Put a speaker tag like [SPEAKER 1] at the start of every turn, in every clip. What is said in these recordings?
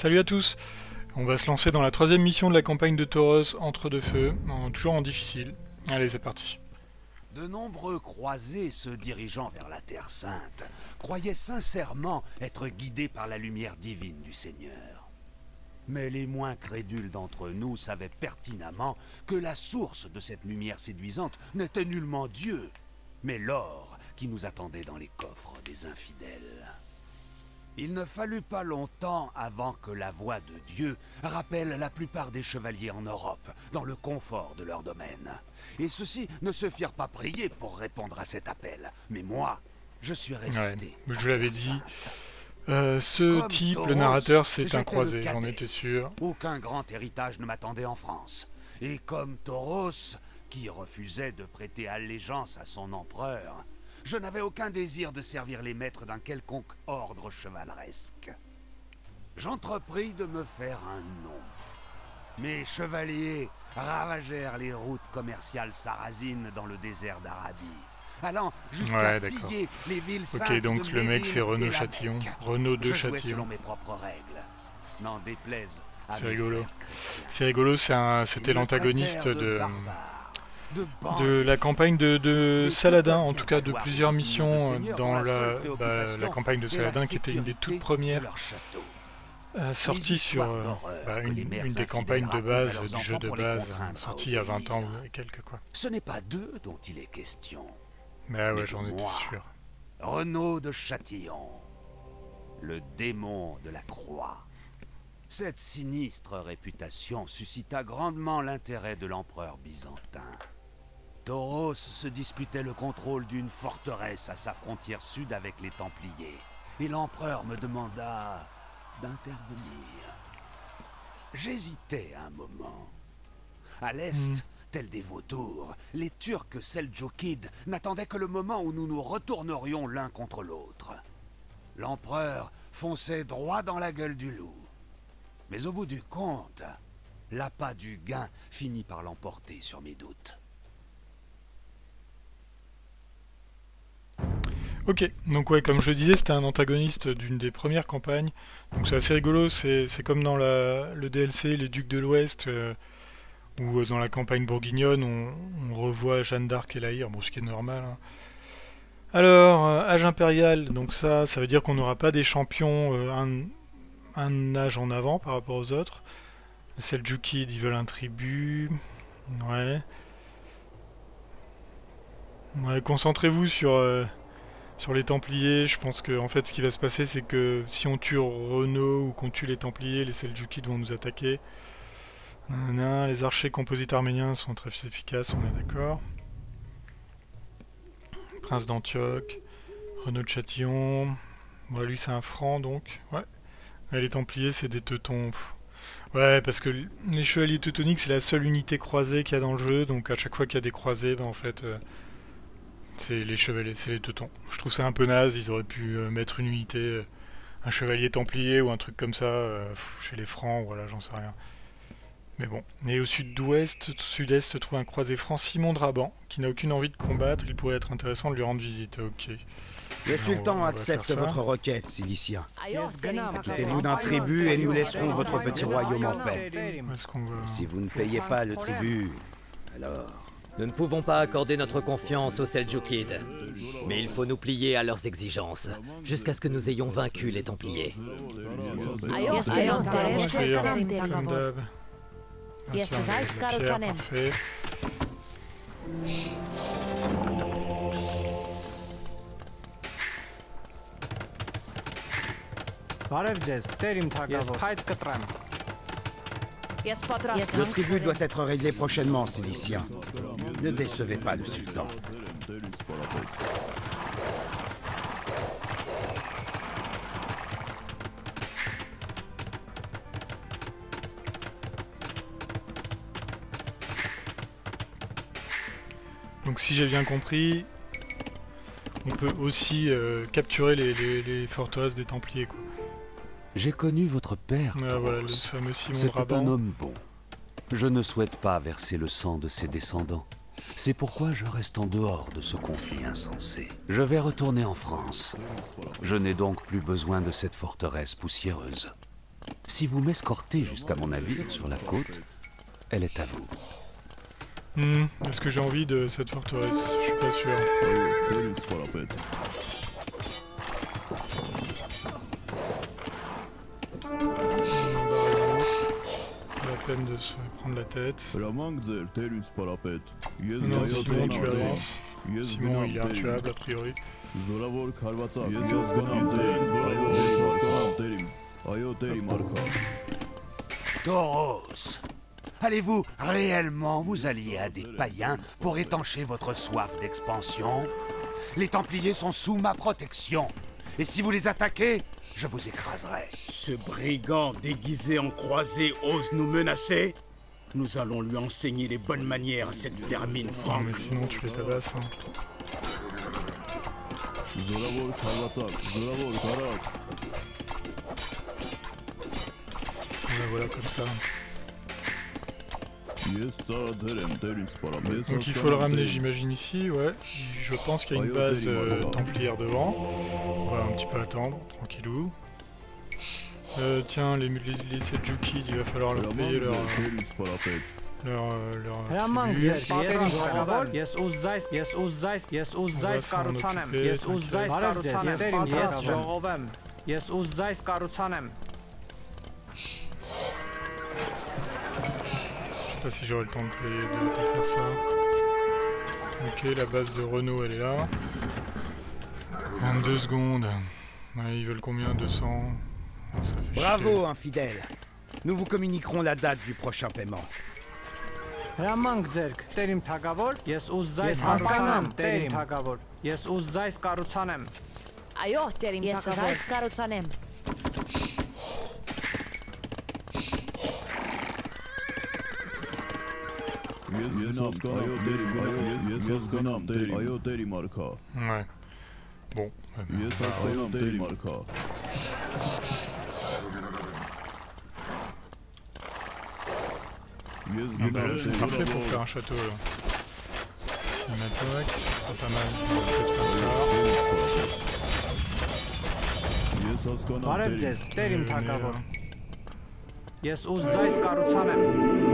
[SPEAKER 1] Salut à tous. On va se lancer dans la troisième mission de la campagne de Tauros, Entre deux feux, toujours en difficile. Allez, c'est parti.
[SPEAKER 2] De nombreux croisés se dirigeant vers la Terre Sainte croyaient sincèrement être guidés par la lumière divine du Seigneur. Mais les moins crédules d'entre nous savaient pertinemment que la source de cette lumière séduisante n'était nullement Dieu, mais l'or qui nous attendait dans les coffres des infidèles. Il ne fallut pas longtemps avant que la voix de Dieu rappelle la plupart des chevaliers en Europe, dans le confort de leur domaine. Et ceux-ci ne se firent pas prier pour répondre à cet appel. Mais moi, je suis resté.
[SPEAKER 1] Ouais, je l'avais dit. Ce
[SPEAKER 2] Comme
[SPEAKER 1] type,
[SPEAKER 2] Tauros,
[SPEAKER 1] le narrateur, c'est un
[SPEAKER 2] j'étais
[SPEAKER 1] croisé,
[SPEAKER 2] le
[SPEAKER 1] j'en
[SPEAKER 2] cadet.
[SPEAKER 1] étais sûr.
[SPEAKER 2] Aucun grand héritage ne m'attendait en France. Et comme Tauros, qui refusait de prêter allégeance à son empereur, je n'avais aucun désir de servir les maîtres d'un quelconque ordre chevaleresque. J'entrepris de me faire un nom. Mes chevaliers ravagèrent les routes commerciales sarrasines dans le désert d'Arabie, allant jusqu'à piller les villes saintes.
[SPEAKER 1] Ok, donc
[SPEAKER 2] de
[SPEAKER 1] le mec
[SPEAKER 2] Médine
[SPEAKER 1] c'est Renaud
[SPEAKER 2] et la
[SPEAKER 1] Chatillon.
[SPEAKER 2] Mecque.
[SPEAKER 1] Renaud de
[SPEAKER 2] Je jouais
[SPEAKER 1] Chatillon.
[SPEAKER 2] selon mes propres règles. N'en déplaise à
[SPEAKER 1] C'est
[SPEAKER 2] mes
[SPEAKER 1] rigolo.
[SPEAKER 2] frères chrétiens.
[SPEAKER 1] C'est rigolo, c'était
[SPEAKER 2] Ils me
[SPEAKER 1] l'antagoniste
[SPEAKER 2] traitèrent
[SPEAKER 1] de
[SPEAKER 2] barbares, de
[SPEAKER 1] de
[SPEAKER 2] bandits.
[SPEAKER 1] la campagne de
[SPEAKER 2] Mais
[SPEAKER 1] Saladin,
[SPEAKER 2] tout
[SPEAKER 1] en tout cas de
[SPEAKER 2] avoir
[SPEAKER 1] plusieurs
[SPEAKER 2] le
[SPEAKER 1] missions
[SPEAKER 2] Seigneur
[SPEAKER 1] dans
[SPEAKER 2] la seule
[SPEAKER 1] la
[SPEAKER 2] préoccupation
[SPEAKER 1] campagne de
[SPEAKER 2] est la
[SPEAKER 1] Saladin, qui était une des
[SPEAKER 2] sécurité
[SPEAKER 1] toutes
[SPEAKER 2] de
[SPEAKER 1] premières
[SPEAKER 2] leur château.
[SPEAKER 1] sorties
[SPEAKER 2] Les
[SPEAKER 1] sur
[SPEAKER 2] histoires d'horreur que les mères
[SPEAKER 1] une des
[SPEAKER 2] infidèles
[SPEAKER 1] campagnes de
[SPEAKER 2] racontent
[SPEAKER 1] base
[SPEAKER 2] à leurs
[SPEAKER 1] du jeu
[SPEAKER 2] enfants
[SPEAKER 1] de
[SPEAKER 2] pour les
[SPEAKER 1] base,
[SPEAKER 2] contraindre à
[SPEAKER 1] sorti il y a 20 ans
[SPEAKER 2] obéir.
[SPEAKER 1] et quelques quoi.
[SPEAKER 2] Ce n'est pas d'eux dont il est question.
[SPEAKER 1] Mais ouais,
[SPEAKER 2] Mais
[SPEAKER 1] j'en
[SPEAKER 2] de
[SPEAKER 1] étais
[SPEAKER 2] moi.
[SPEAKER 1] sûr.
[SPEAKER 2] Renaud de Châtillon, le démon de la croix. Cette sinistre réputation suscita grandement l'intérêt de l'empereur byzantin. Tauros se disputait le contrôle d'une forteresse à sa frontière sud avec les Templiers, et l'empereur me demanda d'intervenir. J'hésitais un moment. À l'est, tels des vautours, les Turcs seldjoukides n'attendaient que le moment où nous nous retournerions l'un contre l'autre. L'empereur fonçait droit dans la gueule du loup. Mais au bout du compte, l'appât du gain finit par l'emporter sur mes doutes.
[SPEAKER 1] Ok, donc ouais, comme je le disais, c'était un antagoniste d'une des premières campagnes. Donc c'est assez rigolo, c'est comme dans le DLC Les Ducs de l'Ouest, où dans la campagne bourguignonne, on revoit Jeanne d'Arc et Laïr, bon, ce qui est normal, hein. Alors, âge impérial, donc ça veut dire qu'on n'aura pas des champions un âge en avant par rapport aux autres. Les Seldjoukides, ils veulent un tribut. Ouais. Ouais, concentrez-vous sur les Templiers. Je pense que en fait, ce qui va se passer, c'est que si on tue Renaud ou qu'on tue les Templiers, les Seldjoukides vont nous attaquer. Nanana, les archers composites arméniens sont très efficaces, on est d'accord. Prince d'Antioche, Renaud de Châtillon. Ouais, lui, c'est un franc, donc. Ouais. Et les Templiers, c'est des teutons. Pff. Ouais, parce que les chevaliers teutoniques, c'est la seule unité croisée qu'il y a dans le jeu, donc à chaque fois qu'il y a des croisés, ben, en fait, c'est les chevaliers, c'est les teutons. Je trouve ça un peu naze, ils auraient pu mettre une unité, un chevalier templier ou un truc comme ça, chez les francs, voilà, j'en sais rien. Mais bon. Et au sud-est se trouve un croisé franc, Simon Draban, qui n'a aucune envie de combattre, il pourrait être intéressant de lui rendre visite, ok.
[SPEAKER 3] Le
[SPEAKER 1] Alors,
[SPEAKER 3] sultan
[SPEAKER 1] on va
[SPEAKER 3] accepte
[SPEAKER 1] faire ça.
[SPEAKER 3] votre requête, Silicien.
[SPEAKER 4] Quittez-vous
[SPEAKER 3] Quittez-vous d'un tribut et nous laisserons votre petit royaume en paix.
[SPEAKER 1] Où est-ce qu'on va...
[SPEAKER 3] Si vous ne payez pas le tribut, alors...
[SPEAKER 4] Nous ne pouvons pas accorder notre confiance aux Seldjoukides, mais il faut nous plier à leurs exigences, jusqu'à ce que nous ayons vaincu les Templiers.
[SPEAKER 1] Comme d'hab. Ah, tiens, la pierre, parfait.
[SPEAKER 3] Le tribut doit être réglé prochainement, Silicien. Ne décevez pas le sultan.
[SPEAKER 1] Donc si j'ai bien compris, on peut aussi capturer les forteresses des Templiers, quoi.
[SPEAKER 2] J'ai connu votre père,
[SPEAKER 1] Ah,
[SPEAKER 2] Tauros.
[SPEAKER 1] voilà, le fameux Simon
[SPEAKER 2] C'était un
[SPEAKER 1] Draban.
[SPEAKER 2] homme bon. Je ne souhaite pas verser le sang de ses descendants. C'est pourquoi je reste en dehors de ce conflit insensé. Je vais retourner en France. Je n'ai donc plus besoin de cette forteresse poussiéreuse. Si vous m'escortez jusqu'à mon navire sur la côte, elle est à vous.
[SPEAKER 1] Est-ce que j'ai envie de cette forteresse? Je suis pas sûr. Pas la peine de se prendre la tête. Non, Simon, tu avances. Simon, il est intuable a priori.
[SPEAKER 2] Tauros, allez-vous réellement vous allier à des païens pour étancher votre soif d'expansion? Les Templiers sont sous ma protection. Et si vous les attaquez, je vous écraserai.
[SPEAKER 3] Ce brigand déguisé en croisé ose nous menacer? Nous allons lui enseigner les bonnes manières à cette vermine
[SPEAKER 1] Non,
[SPEAKER 3] franque.
[SPEAKER 1] mais sinon, tu les tabasses. Hein. Voilà, comme ça. Donc il faut le ramener, j'imagine, ici, ouais. Je pense qu'il y a une base templière devant. On va un petit peu attendre, tranquillou. Tiens, les Seljukides, il va falloir leur payer leur tribut. Je sais pas si j'aurai le temps de faire ça. Ok, la base de Renault elle est là. 22 secondes. Ouais, ils veulent combien? 200? Non, ça fait
[SPEAKER 3] Bravo,
[SPEAKER 1] chier.
[SPEAKER 3] infidèle. Nous vous communiquerons la date du prochain paiement.
[SPEAKER 1] Ouais. Bon. C'est parfait pour faire un château là. S'il m'attaque, ce sera pas mal. On va peut-être faire ça.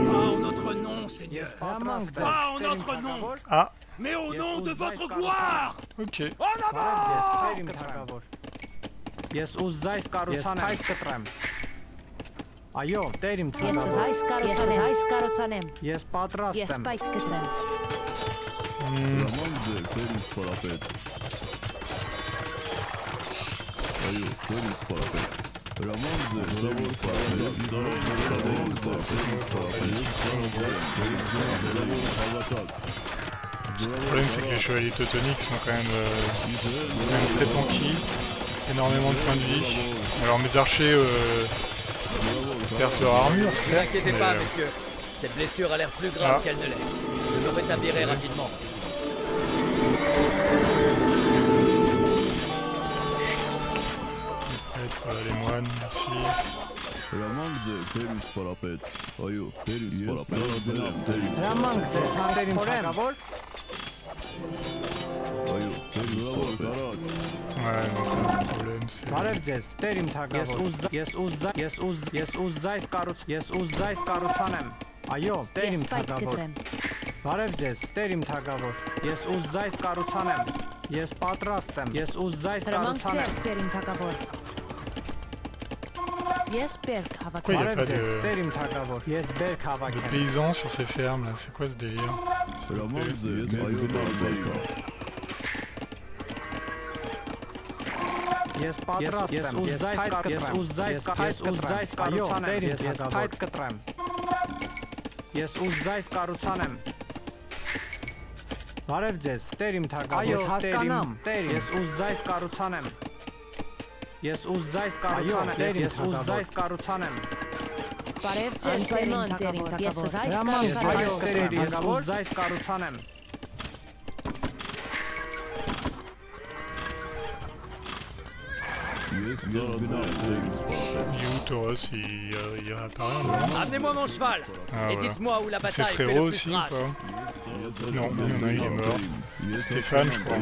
[SPEAKER 3] Pas en notre nom, Seigneur. Pas en notre nom.
[SPEAKER 1] Ah,
[SPEAKER 3] Mais au nom de votre gloire.
[SPEAKER 1] ok.
[SPEAKER 3] En avant.
[SPEAKER 1] Le problème c'est que les chevaliers teutoniques sont quand même très tanky, énormément de points de vie. Alors mes archers percent leur armure,
[SPEAKER 4] Ne vous
[SPEAKER 1] certes,
[SPEAKER 4] inquiétez
[SPEAKER 1] mais,
[SPEAKER 4] pas, messieurs. Cette blessure a l'air plus grave
[SPEAKER 1] Ah.
[SPEAKER 4] qu'elle ne l'est. Je me rétablirai rapidement.
[SPEAKER 1] prêtre, les moines, merci. Ouais, donc le problème c'est... Pourquoi il n'y a pas de paysans sur ces fermes là? C'est quoi ce délire? You, Tauros, il réapparaît un moment.
[SPEAKER 4] Amenez-moi mon cheval
[SPEAKER 1] Ah,
[SPEAKER 4] et
[SPEAKER 1] voilà.
[SPEAKER 4] dites-moi où la
[SPEAKER 1] Ses
[SPEAKER 4] bataille fait
[SPEAKER 1] frérots
[SPEAKER 4] le plus
[SPEAKER 1] aussi ou
[SPEAKER 4] rage.
[SPEAKER 1] pas? Non, il y en a un, il est mort. Stéphane, je crois.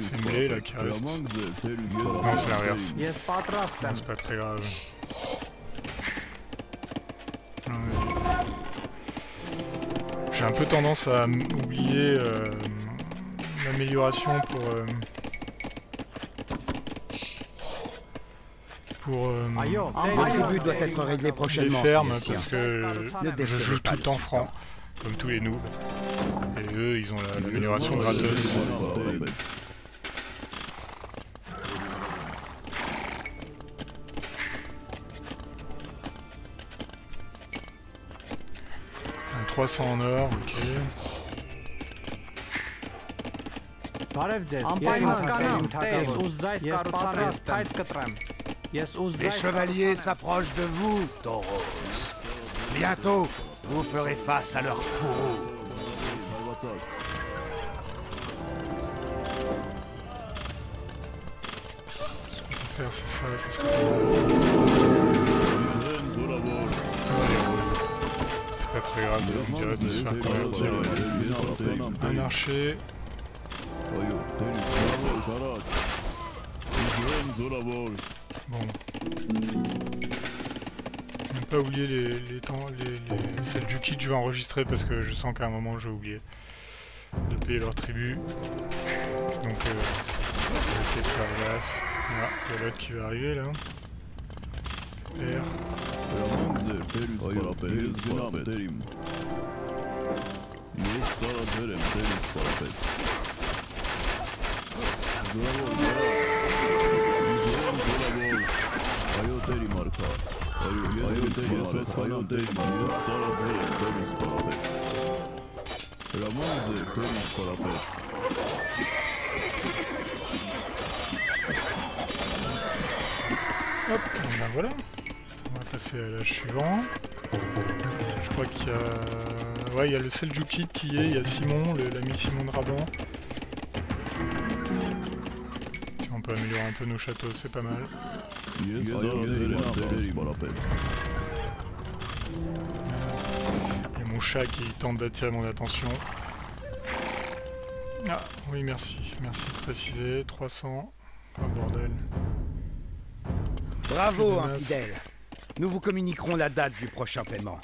[SPEAKER 1] C'est Mlé là qui reste. Non, c'est l'inverse. Non, c'est pas très grave. J'ai un peu tendance à oublier l'amélioration pour
[SPEAKER 5] Le tribut doit être réglé
[SPEAKER 1] les
[SPEAKER 5] prochainement.
[SPEAKER 1] fermes
[SPEAKER 5] Sire.
[SPEAKER 1] parce que
[SPEAKER 5] Ne
[SPEAKER 1] je
[SPEAKER 5] décevez
[SPEAKER 1] joue
[SPEAKER 5] pas
[SPEAKER 1] tout
[SPEAKER 5] le
[SPEAKER 1] le temps
[SPEAKER 5] sultan.
[SPEAKER 1] franc, comme tous les noobs. Et eux, ils ont l'amélioration gratos. Un 300 en or, ok.
[SPEAKER 2] Les chevaliers s'approchent de vous, Tauros. Bientôt, vous ferez face à leur courroux.
[SPEAKER 1] Faire, c'est ça, ça serait pas mal. C'est pas très grave, je dirais de se faire convertir un archer. Bon. Ne pas oublier les Seljuki que je vais enregistrer parce que je sens qu'à un moment je vais oublier de payer leur tribut. Donc je vais essayer de faire gaffe. Voilà, il y a l'autre qui va arriver là. Super. Hop, ben voilà. On va passer à l'âge suivant. Je crois qu'il y a... Ouais, il y a le Seljuki qui est, il y a Simon, l'ami Simon de Raban. Si on peut améliorer un peu nos châteaux, c'est pas mal. Il y a mon chat qui tente d'attirer mon attention. Ah, oui, merci. Merci de préciser. 300. Oh, bordel.
[SPEAKER 5] Bravo, infidèle. Nous vous communiquerons la date du prochain paiement.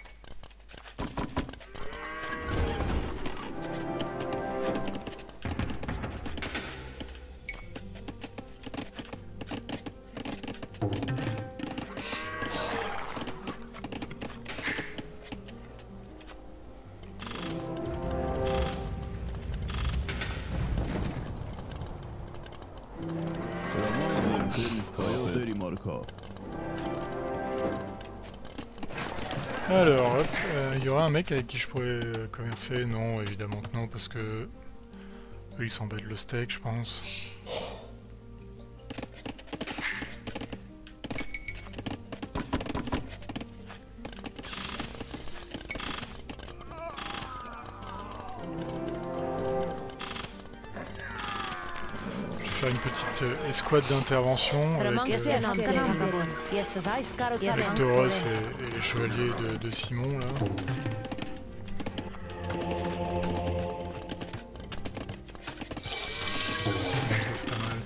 [SPEAKER 1] Alors, hop, il y aurait un mec avec qui je pourrais commercer? Non, évidemment que non, parce que eux ils s'embêtent le steak, je pense. Je vais faire une petite escouade d'intervention avec Tauros et les chevaliers de Simon là. Ça c'est pas mal.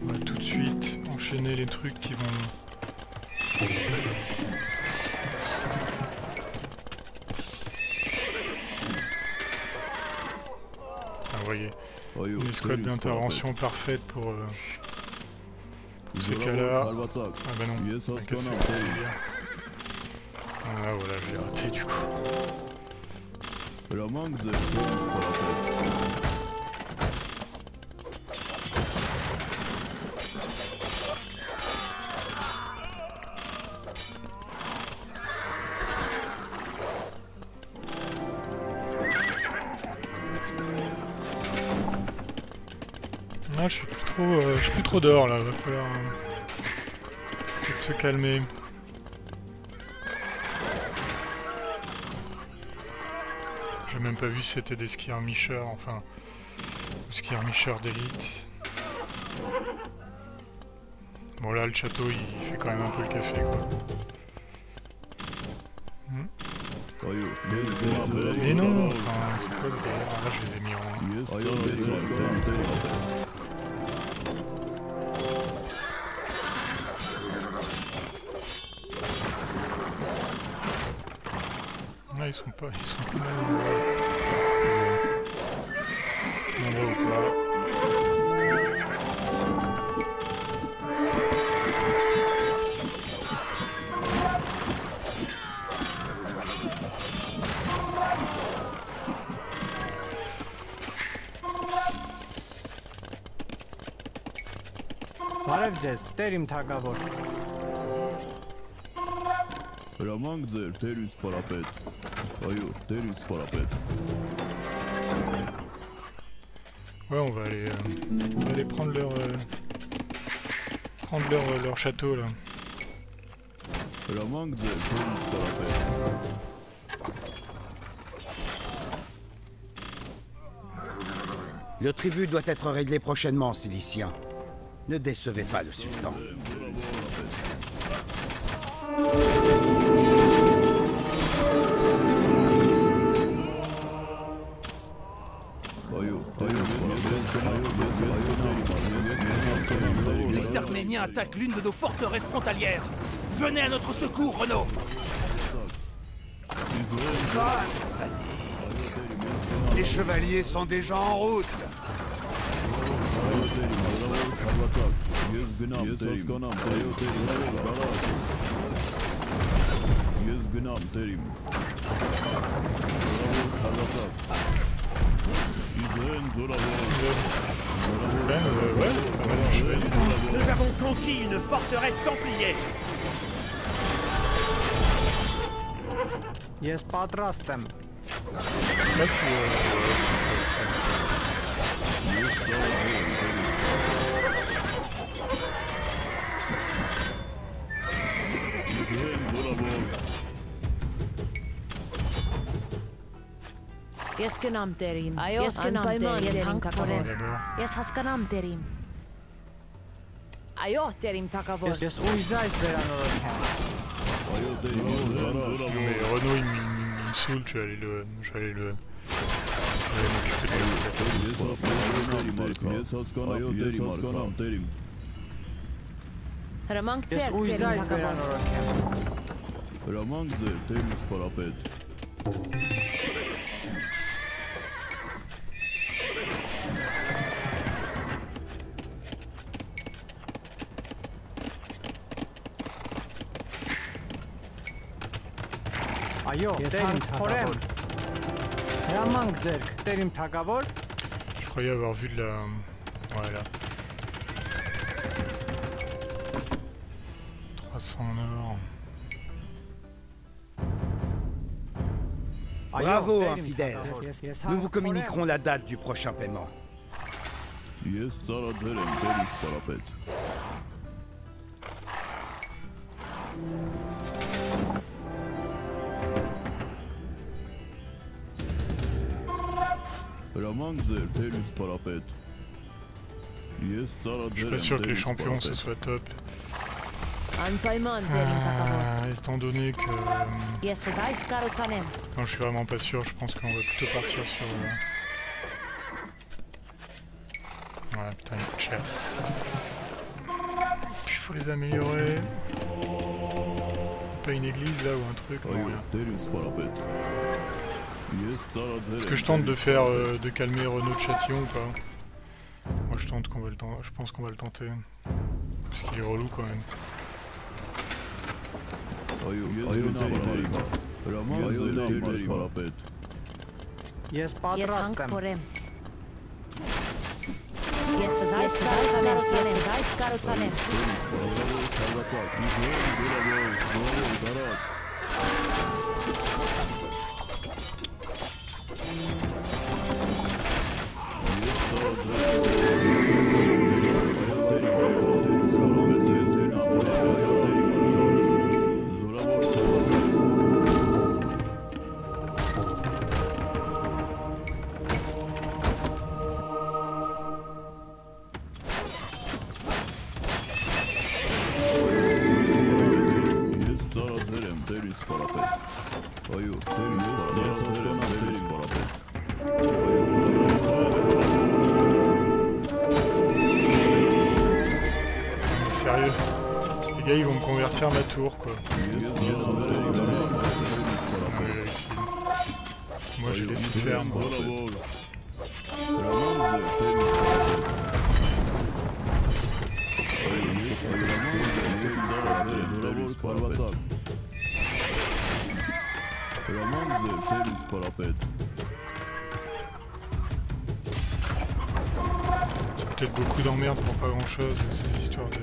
[SPEAKER 1] On va tout de suite enchaîner les trucs qui vont... Vous voyez, une escouade d'intervention parfaite pour ces cas-là. Ah bah non, un casse ça veut dire. Ah voilà, je l'ai raté du coup. Ah, je suis plus trop dehors là, va falloir peut-être se calmer. J'ai même pas vu si c'était des skirmishers, enfin, skirmishers d'élite. Bon là le château il fait quand même un peu le café quoi. Mais non, enfin, c'est quoi ce délire? Là je les ai mis en... ils sont pas mal nombreux ou pas.
[SPEAKER 6] Բարև ձեզ, Տեր իմ թագավոր։
[SPEAKER 7] Հրամանք ձեր, Տեր ինձ պարապետ։ Այո, Տեր ինձ պարապետ։
[SPEAKER 1] Ouais, on va aller prendre leur château là.
[SPEAKER 7] Հրամանք ձեր, Տեր ինձ պարապետ։
[SPEAKER 5] Le tribut doit être réglé prochainement, Siliciens. Ne décevez pas le sultan.
[SPEAKER 2] Les Arméniens attaquent l'une de nos forteresses frontalières. Venez à notre secours, Renaud. Les chevaliers sont déjà en route.
[SPEAKER 8] Nous avons conquis une forteresse templier.
[SPEAKER 6] Ես պատրաստ եմ։
[SPEAKER 1] Là,
[SPEAKER 9] Ես գնամ Տերին։
[SPEAKER 10] Այո,
[SPEAKER 9] Ես գնամ
[SPEAKER 10] անպայման
[SPEAKER 9] Տերին,
[SPEAKER 10] ես
[SPEAKER 9] Տերին թագավոր։
[SPEAKER 10] հանքորեմ։
[SPEAKER 9] Ես հասկանամ Տերին։ Այո, Տերին թագավոր։
[SPEAKER 6] Ես ուժայց վերանորոգ եմ։
[SPEAKER 7] Այո, Տեր ինձ
[SPEAKER 1] mais Renaud il me saoule, je vais aller m'occuper de lui.
[SPEAKER 7] Ես հասկանամ, Տեր իմ։
[SPEAKER 9] Հրամանք
[SPEAKER 6] Ես
[SPEAKER 9] ձեր
[SPEAKER 6] ուժայց
[SPEAKER 9] Տերին թագավոր։
[SPEAKER 6] վերանորոգ եմ։
[SPEAKER 7] Հրամանք ձեր, Տեր ինձ պարապետ։
[SPEAKER 6] Այո, Տեր իմ թագավոր։ Հրամանք ձեր, Տեր իմ թագավոր։
[SPEAKER 1] Je croyais avoir vu de la... Voilà. 300 en or.
[SPEAKER 5] Bravo,
[SPEAKER 6] Տեր իմ
[SPEAKER 5] infidèle.
[SPEAKER 6] թագավոր, ես
[SPEAKER 5] Nous vous
[SPEAKER 6] հանքորեմ։
[SPEAKER 5] communiquerons la date du prochain paiement.
[SPEAKER 7] Ես ծառաձեր եմ, Տեր ինձ պարապետ։ Հրամանք ձեր, Տեր ինձ պարապետ։ Ես
[SPEAKER 1] Je suis
[SPEAKER 7] ծառաձեր
[SPEAKER 1] pas
[SPEAKER 7] եմ,
[SPEAKER 1] sûr que
[SPEAKER 7] Տեր
[SPEAKER 1] les
[SPEAKER 7] ինձ
[SPEAKER 1] champions ce
[SPEAKER 7] պարապետ։
[SPEAKER 1] soit top.
[SPEAKER 9] Անպայման Տերին թագավոր։
[SPEAKER 1] Étant donné que...
[SPEAKER 9] Ես ես այս կառուցանեմ։
[SPEAKER 1] Non, je suis vraiment pas sûr, je pense qu'on va plutôt partir sur... Ouais, putain, il coûte cher. Puis il faut les améliorer. Pas une église là ou un truc, non,
[SPEAKER 7] Այո,
[SPEAKER 1] rien.
[SPEAKER 7] Տեր ինձ պարապետ։ Ես ծառաձեր
[SPEAKER 1] Est-ce
[SPEAKER 7] եմ,
[SPEAKER 1] que je tente
[SPEAKER 7] Տեր
[SPEAKER 1] de
[SPEAKER 7] ինձ
[SPEAKER 1] faire,
[SPEAKER 7] պարապետ։
[SPEAKER 1] de calmer Renaud de Châtillon ou pas? Moi je tente qu'on va le tenter, je pense qu'on va le tenter. Parce qu'il est relou quand même.
[SPEAKER 7] Այո, Տեր իմ։ Հրամանք ձեր, Տեր ինձ պարապետ։
[SPEAKER 6] Ես
[SPEAKER 9] Ես
[SPEAKER 6] պատրաստ եմ։
[SPEAKER 9] հանքորեմ։ Ես ես այս կառուցանեմ։ Ես այս կառուցանեմ։
[SPEAKER 7] Տեր ինձ պարապետ, քարվացակ, զորավոր, դարակ։
[SPEAKER 1] Sérieux, les gars ils vont me convertir ma tour quoi. facile. Moi j'ai laissé faire moi. C'est peut-être beaucoup d'emmerdes pour pas grand chose, ces histoires de...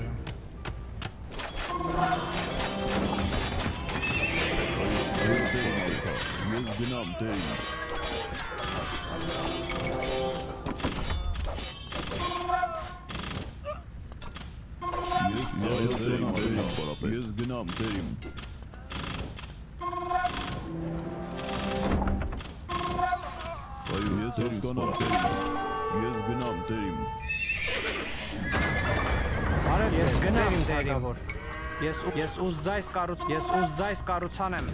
[SPEAKER 6] Ես ուզայս կառուցանեմ։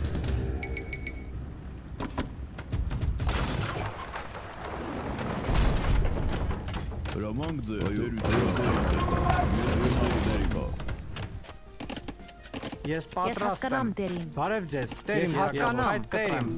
[SPEAKER 6] Ես պատրաստ եմ։ Բարև ձեզ։ Ես հասկանամ, տերիմ։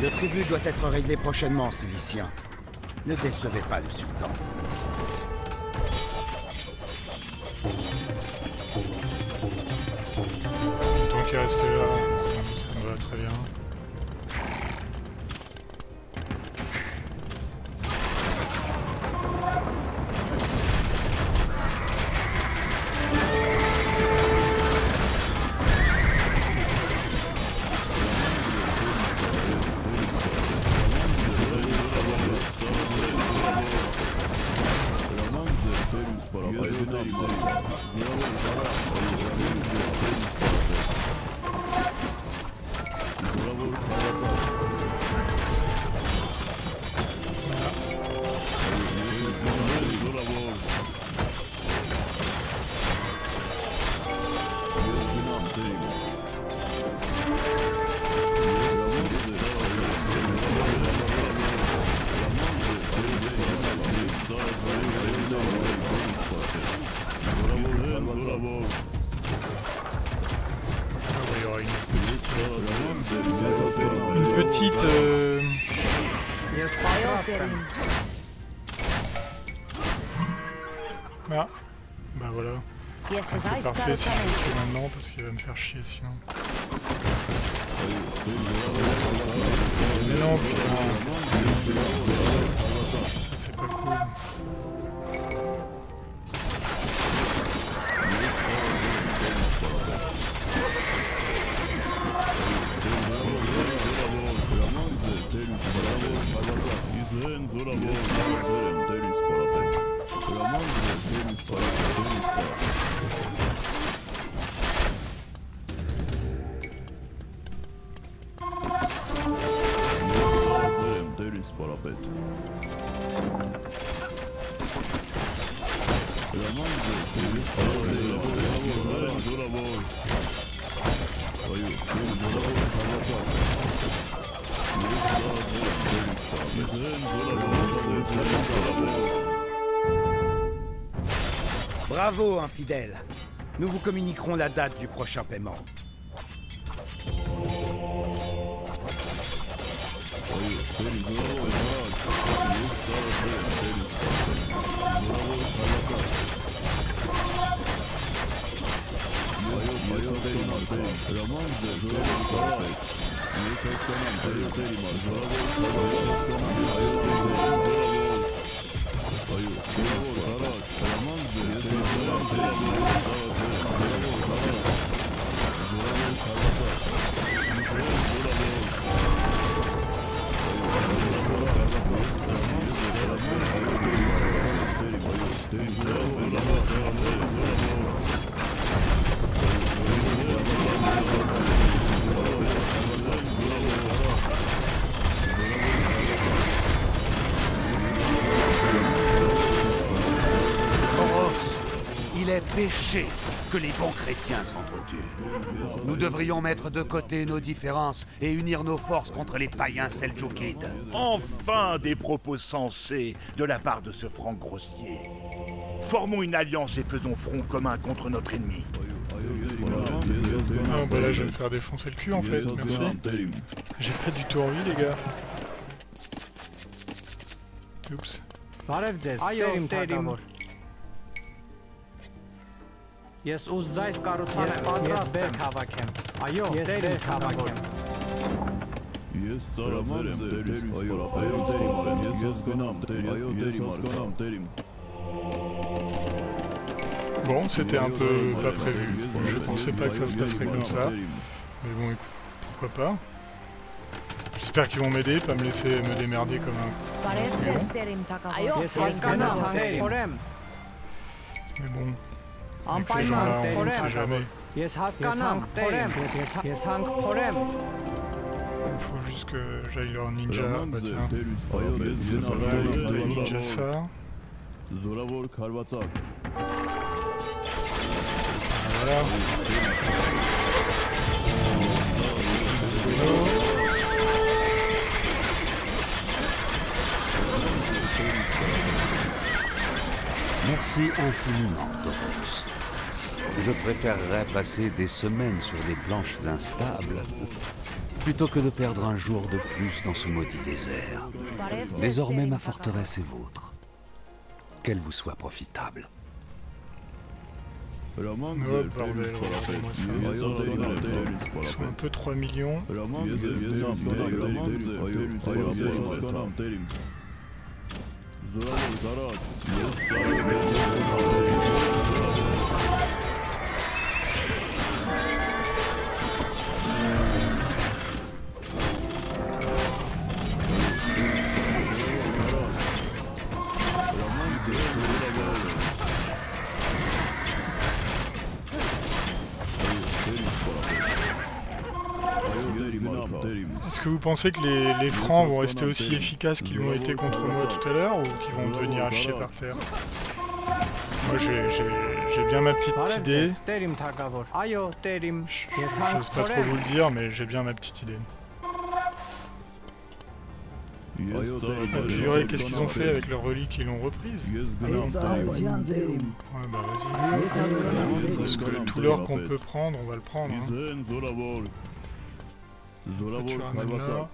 [SPEAKER 5] Le tribut doit être réglé prochainement, Siliciens. Ne décevez pas le sultan.
[SPEAKER 1] Tant qu'il reste là, ça me va très bien. Une petite... Ah, bah voilà. C'est parfait si je le fais maintenant parce qu'il va me faire chier sinon. Mais non, putain. Ça c'est pas cool.
[SPEAKER 5] Bravo, infidèle. Nous vous communiquerons la date du prochain paiement.
[SPEAKER 2] péché que les bons chrétiens s'entretuent. Nous devrions mettre de côté nos différences et unir nos forces contre les païens seldjoukides.
[SPEAKER 8] Enfin des propos sensés de la part de ce franc grossier. Formons une alliance et faisons front commun contre notre ennemi.
[SPEAKER 1] Ah bah là je vais me faire défoncer le cul en fait, merci. J'ai pas du tout envie les gars. Oups.
[SPEAKER 6] Ես ուզայս կառուցանեմ, ես բեր հավաքեմ։ Այո, դեր հավաքեմ։
[SPEAKER 7] Ես ծառայեմ ձեր սպորապետին, ես գնամ դերիմ։
[SPEAKER 1] Bon, c'était un peu pas prévu. Je pensais pas que ça se passerait comme ça. Mais bon, pourquoi pas. J'espère qu'ils vont m'aider, pas me laisser me démerder comme un... Mais bon... Avec ces gens-là, on ne sait jamais. Il faut juste que j'aille leur ninja. Bah tiens, ça va, éviter ninja ça. Voilà.
[SPEAKER 2] Merci infiniment, Taurus. Je préférerais passer des semaines sur des planches instables plutôt que de perdre un jour de plus dans ce maudit désert. Désormais, ma forteresse est vôtre. Qu'elle vous soit profitable.
[SPEAKER 1] Oh bordel, regardez-moi ça. Ils sont un peu 3 millions. Est-ce que vous pensez que les francs vont rester aussi efficaces qu'ils l'ont été contre moi tout à l'heure ou qu'ils vont devenir à chier par terre? Moi j'ai bien ma petite idée. J'ose pas trop vous le dire mais j'ai bien ma petite idée. Figurez, qu'est-ce qu'ils ont fait avec leurs reliques? Ils l'ont reprise? Ouais bah vas-y. Parce que tout l'or qu'on peut prendre, on va le prendre. Hein. Tu ramènes là.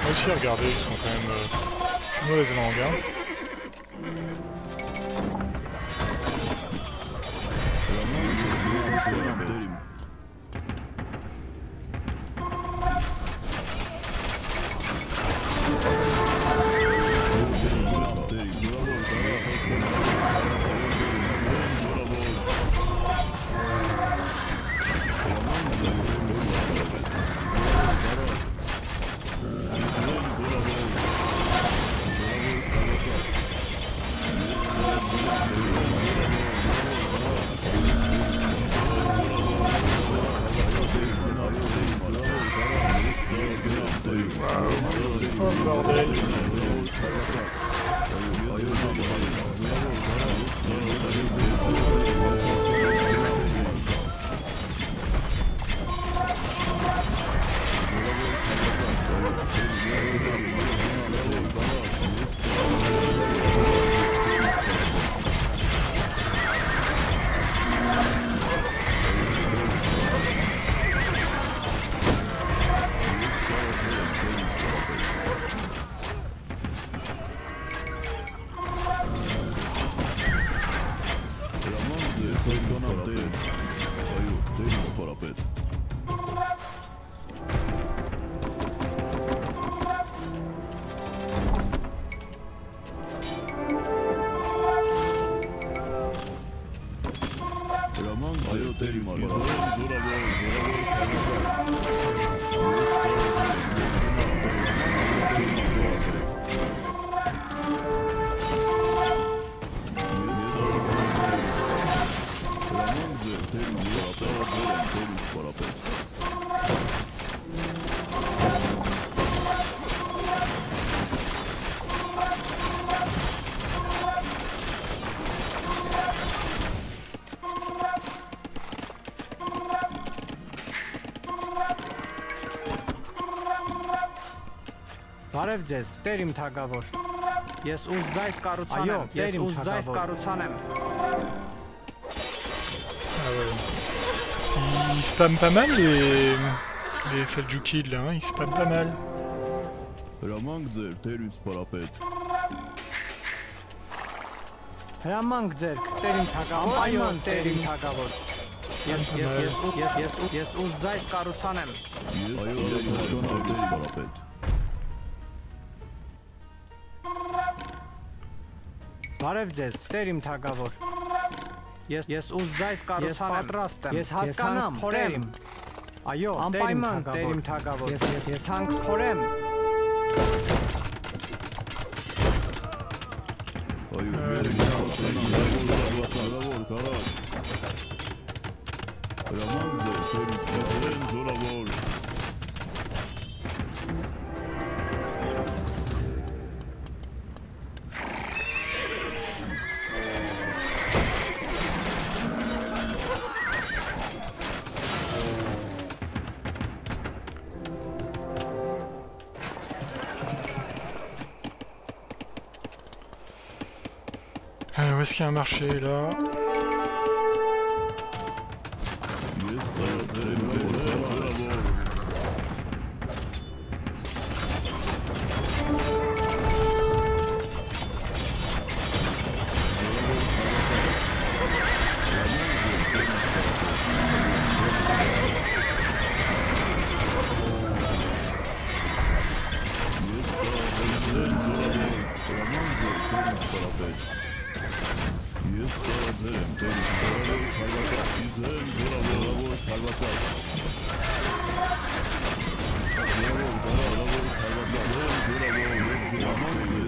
[SPEAKER 1] Aussi regardez, ils sont quand même mauvaise langue hein.
[SPEAKER 6] Բարև ձեզ, Տեր իմ թագավոր։ Ես ուզայս կառուցանեմ։ Այո, ես ուզայս կառուցանեմ։
[SPEAKER 1] Ah ouais. Ils spamment pas mal les Seljukides là, hein, ils spamment pas mal.
[SPEAKER 7] Հրամանք ձեր, Տեր իսպարապետ։
[SPEAKER 6] Հրամանք ձերք, Տեր իմ թագավոր։ Այո, Տեր իմ թագավոր։ Ես ուզայս կառուցանեմ։
[SPEAKER 7] Այո, ես հասկանալ Տեր իսպարապետ։
[SPEAKER 6] Բարև ձեզ, Տեր իմ թագավոր։ Ես ուզայս կառուցանեմ։ Ես պատրաստ եմ։ Ես հասկանամ, Տեր իմ։ Այո, անպայման Տեր իմ թագավոր։ Ես հանք փորեմ։
[SPEAKER 7] Այո, ես հասկանալ կարակ։ Հրամանք ձեր, Տեր իսպարապետ, զորավոր։
[SPEAKER 1] Où est-ce qu'il y a un marché là?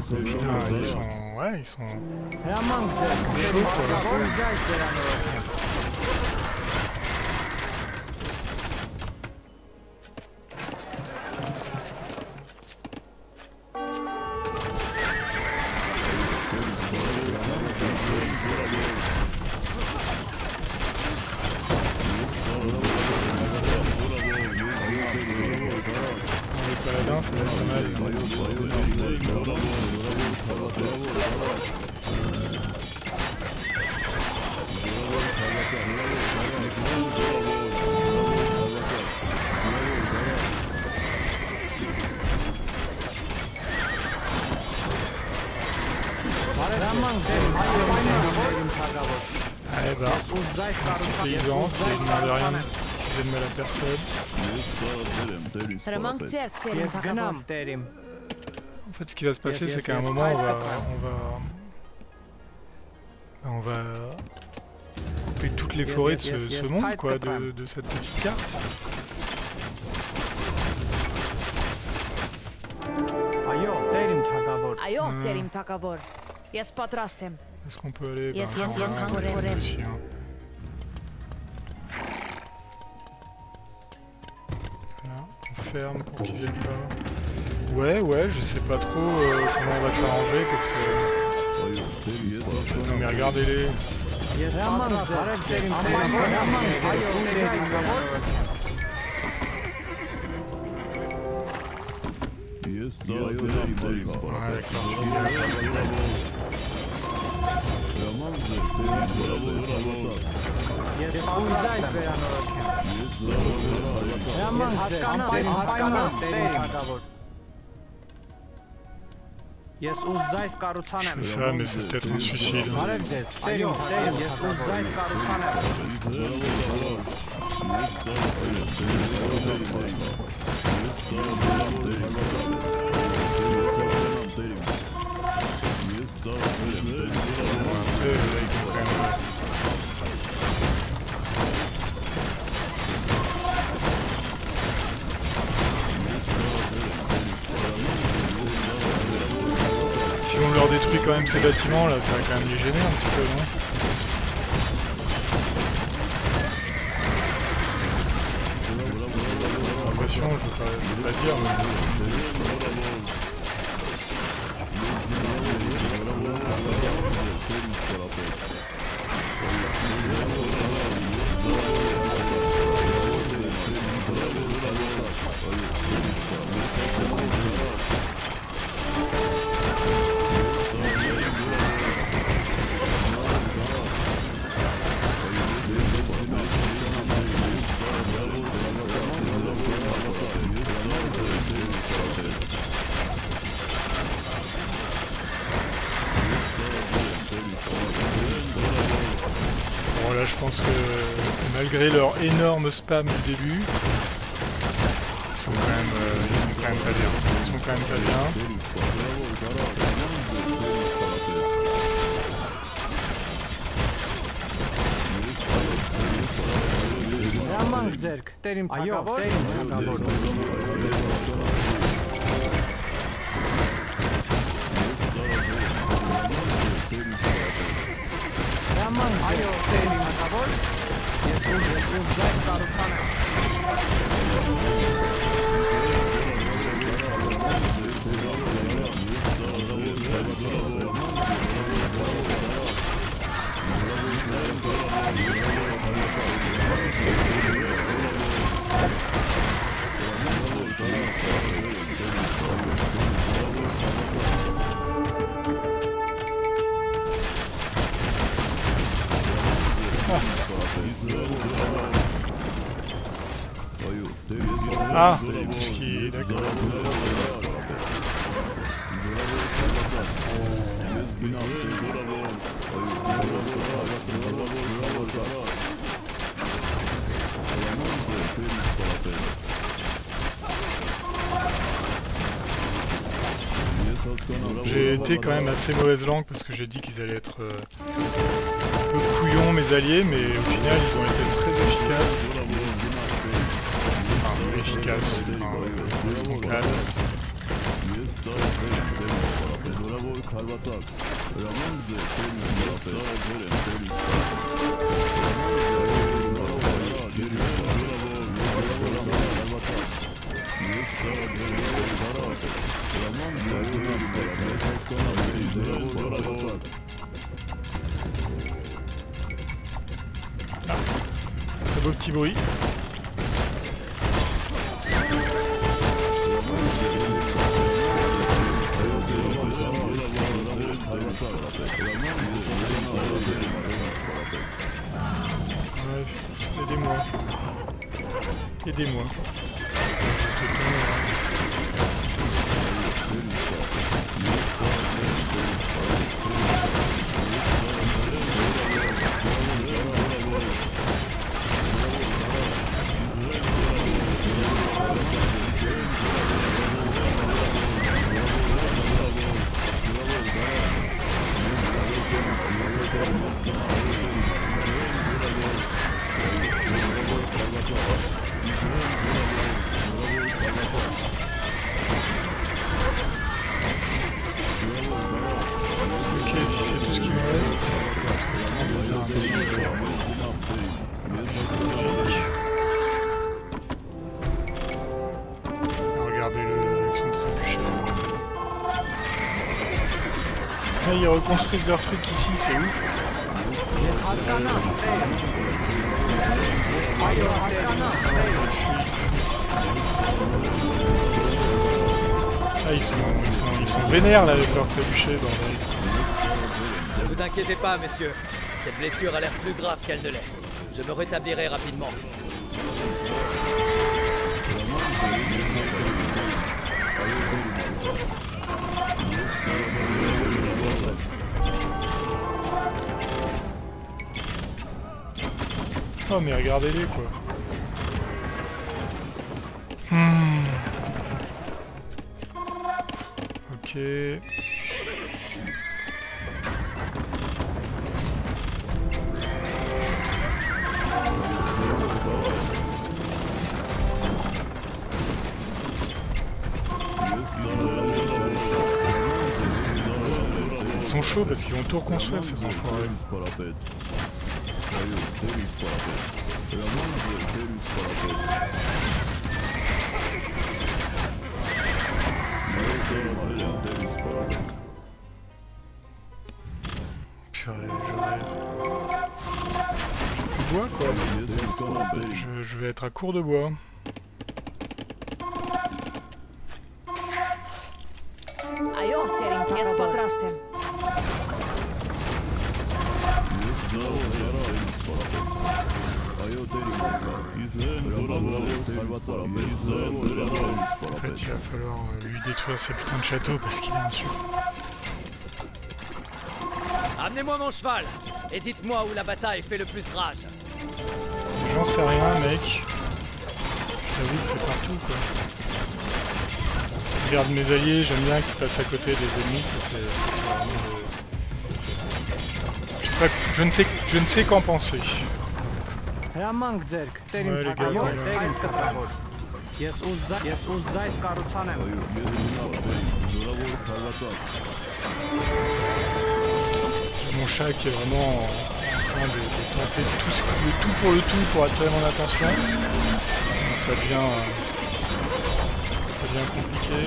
[SPEAKER 1] Putain, ils sont... Ouais, ils sont... chauds quoi. Les paladins, ça va être pas mal. Allez bah, paysan, je demande rien, je donne mal à personne. En fait, ce qui va se passer, c'est qu'à un moment, on va couper toutes les forêts de ce monde, quoi, de cette petite carte. Est-ce qu'on peut aller ici, hein. Voilà, on ferme pour qu'ils viennent pas. Ouais, je sais pas trop comment on va s'arranger parce que... Non mais regardez-les. Je sais ça, mais c'est peut-être un suicide. Si on leur détruit quand même ces bâtiments là, ça va quand même les gêner un petit peu, non? je veux pas dire, mais... Bon là je pense que malgré leur énorme spam du début, ils sont quand même pas bien. Ils sont quand même pas bien. Ah, c'est tout ce qui est d'accord. J'ai été quand même assez mauvaise langue parce que j'ai dit qu'ils allaient être un peu couillons mes alliés, mais au final ils ont été très efficaces. Enfin, efficaces, restons calmes. Ah, très beau petit bruit. Bref, aidez-moi. Aidez-moi. Ils reconstruisent leur truc ici, c'est ouf. Ah, ils sont vénères là avec leur trébuchet, bordel.
[SPEAKER 4] Ne vous inquiétez pas, messieurs. Cette blessure a l'air plus grave qu'elle ne l'est. Je me rétablirai rapidement.
[SPEAKER 1] Oh mais regardez-les quoi. Ok. Ils sont chauds parce qu'ils vont tout reconstruire ces enfoirés. Je vais être à court de bois.
[SPEAKER 9] Ajohterin ties patrastem.
[SPEAKER 1] En fait, il va falloir lui détruire ses putains de châteaux parce qu'il est insulté.
[SPEAKER 4] Amenez-moi mon cheval et dites-moi où la bataille fait le plus rage.
[SPEAKER 1] J'en sais rien, mec. Je t'avoue que c'est partout, quoi. Je regarde mes alliés, j'aime bien qu'ils passent à côté des ennemis, ça c'est vraiment le... Je ne sais qu'en penser. Ouais, les gars, mon chat qui est vraiment en train de tenter le tout pour le tout pour attirer mon attention. Donc ça devient compliqué.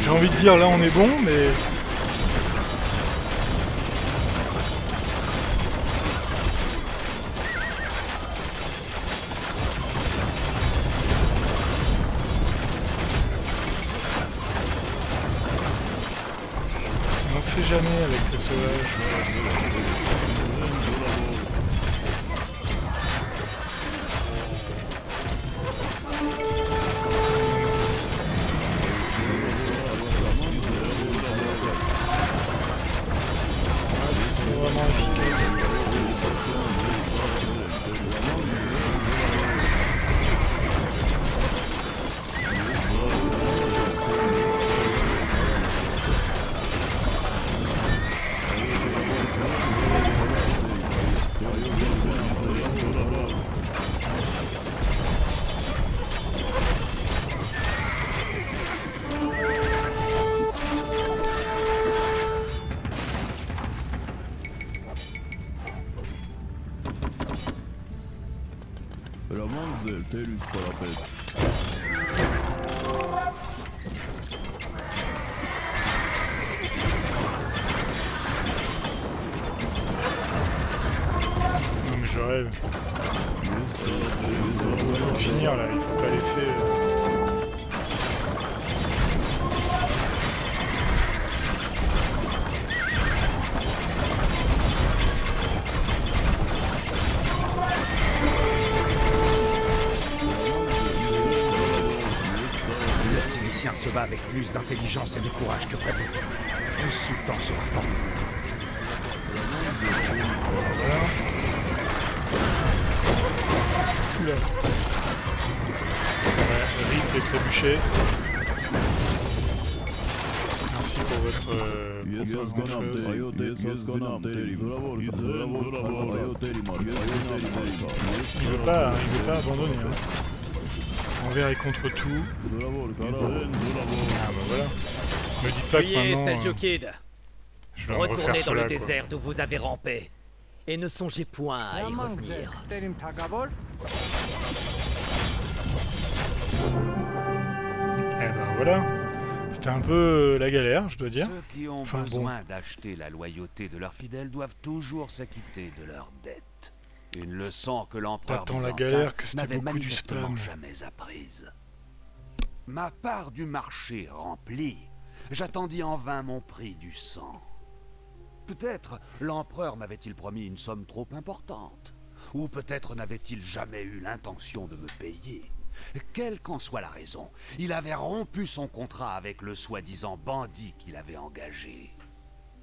[SPEAKER 1] J'ai envie de dire là on est bon, mais... On sait jamais avec ces sauvages. Non mais je rêve. Il faut finir là, il faut pas laisser...
[SPEAKER 5] Se bat avec plus d'intelligence et de courage que prévu. Le sultan sera fort.
[SPEAKER 1] Oula. Ouais, rip et trébuchet. Merci pour votre chose. Il veut pas abandonner. Hein. Envers et contre tout. Ah bah voilà. Me dites pas que maintenant...
[SPEAKER 4] Seljukid.
[SPEAKER 1] Je vais refaire
[SPEAKER 4] Retournez dans
[SPEAKER 1] cela,
[SPEAKER 4] le désert d'où vous avez rampé. Et ne songez point à y revenir.
[SPEAKER 1] Eh ben voilà. C'était un peu la galère, je dois dire.
[SPEAKER 2] Ceux qui ont besoin d'acheter la loyauté de leurs fidèles doivent toujours s'acquitter de leurs dettes. Une leçon que l'empereur n'avait manifestement jamais apprise. Ma part du marché remplie, J'attendis en vain mon prix du sang. Peut-être l'empereur m'avait-il promis une somme trop importante. Ou peut-être n'avait-il jamais eu l'intention de me payer. Quelle qu'en soit la raison, il avait rompu son contrat avec le soi-disant bandit qu'il avait engagé.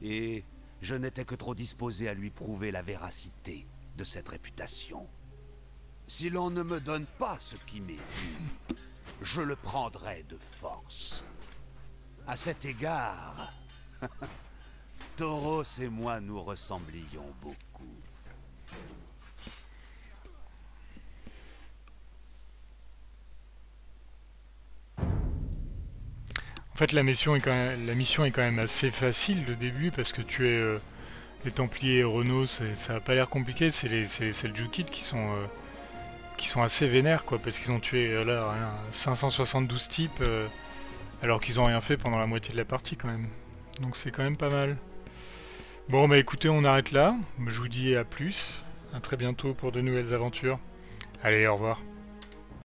[SPEAKER 2] Et je n'étais que trop disposé à lui prouver la véracité de cette réputation. Si l'on ne me donne pas ce qui m'est dû, je le prendrai de force. À cet égard, Tauros et moi nous ressemblions beaucoup.
[SPEAKER 1] En fait, la mission est quand même assez facile de début parce que tu es les Templiers et Renault, ça a pas l'air compliqué. C'est les Seljukides qui sont assez vénères, quoi, parce qu'ils ont tué là, 572 types alors qu'ils ont rien fait pendant la moitié de la partie quand même. Donc c'est quand même pas mal. Bon bah écoutez, on arrête là. Je vous dis à plus, à très bientôt pour de nouvelles aventures. Allez, au revoir.